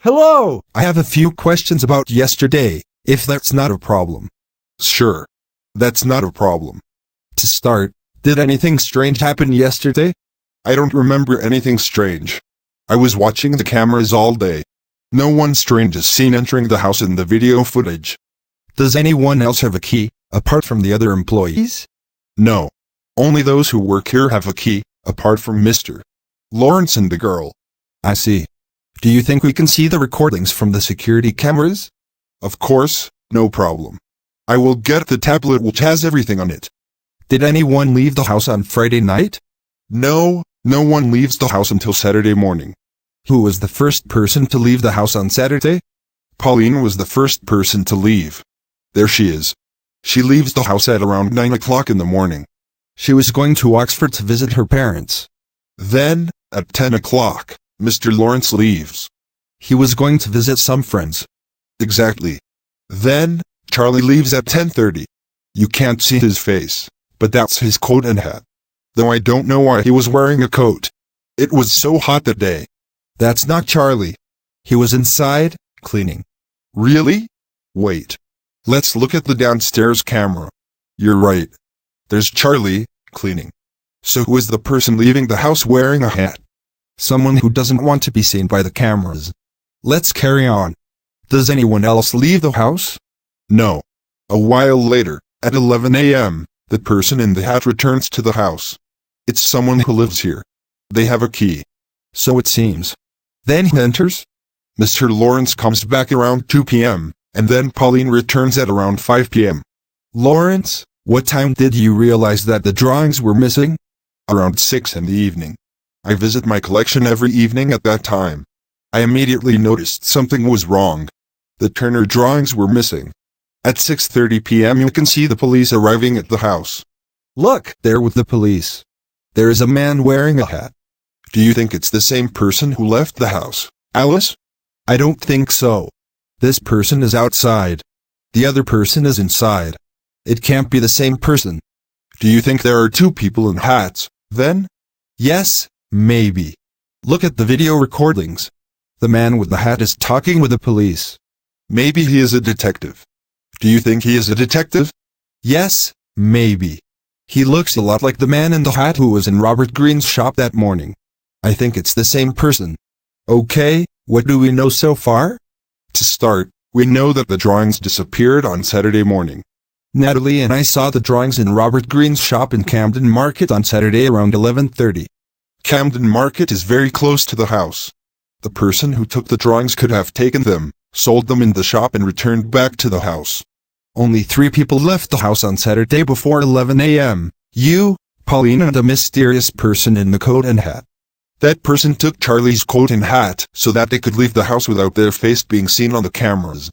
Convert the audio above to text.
Hello! I have a few questions about yesterday, if that's not a problem. Sure. That's not a problem. To start, did anything strange happen yesterday? I don't remember anything strange. I was watching the cameras all day. No one strange is seen entering the house in the video footage. Does anyone else have a key, apart from the other employees? No. Only those who work here have a key, apart from Mr. Lawrence and the girl. I see. Do you think we can see the recordings from the security cameras? Of course, no problem. I will get the tablet which has everything on it. Did anyone leave the house on Friday night? No one leaves the house until Saturday morning. Who was the first person to leave the house on Saturday? Pauline was the first person to leave. There she is. She leaves the house at around 9 o'clock in the morning. She was going to Oxford to visit her parents. Then, at 10 o'clock, Mr. Lawrence leaves. He was going to visit some friends. Exactly. Then, Charlie leaves at 10:30. You can't see his face, but that's his coat and hat. Though I don't know why he was wearing a coat. It was so hot that day. That's not Charlie. He was inside, cleaning. Really? Wait. Let's look at the downstairs camera. You're right. There's Charlie, cleaning. So who is the person leaving the house wearing a hat? Someone who doesn't want to be seen by the cameras. Let's carry on. Does anyone else leave the house? No. A while later, at 11 a.m., the person in the hat returns to the house. It's someone who lives here. They have a key. So it seems. Then he enters. Mr. Lawrence comes back around 2 p.m., and then Pauline returns at around 5 p.m. Lawrence, what time did you realize that the drawings were missing? Around 6 in the evening. I visit my collection every evening at that time. I immediately noticed something was wrong. The Turner drawings were missing. At 6:30 p.m. you can see the police arriving at the house. Look, there with the police. There is a man wearing a hat. Do you think it's the same person who left the house, Alice? I don't think so. This person is outside. The other person is inside. It can't be the same person. Do you think there are two people in hats, then? Yes, maybe. Look at the video recordings. The man with the hat is talking with the police. Maybe he is a detective. Do you think he is a detective? Yes, maybe. He looks a lot like the man in the hat who was in Robert Greene's shop that morning. I think it's the same person. Okay, what do we know so far? To start, we know that the drawings disappeared on Saturday morning. Natalie and I saw the drawings in Robert Greene's shop in Camden Market on Saturday around 11:30. Camden Market is very close to the house. The person who took the drawings could have taken them, sold them in the shop and returned back to the house. Only 3 people left the house on Saturday before 11 a.m. You, Pauline, and a mysterious person in the coat and hat. That person took Charlie's coat and hat so that they could leave the house without their face being seen on the cameras.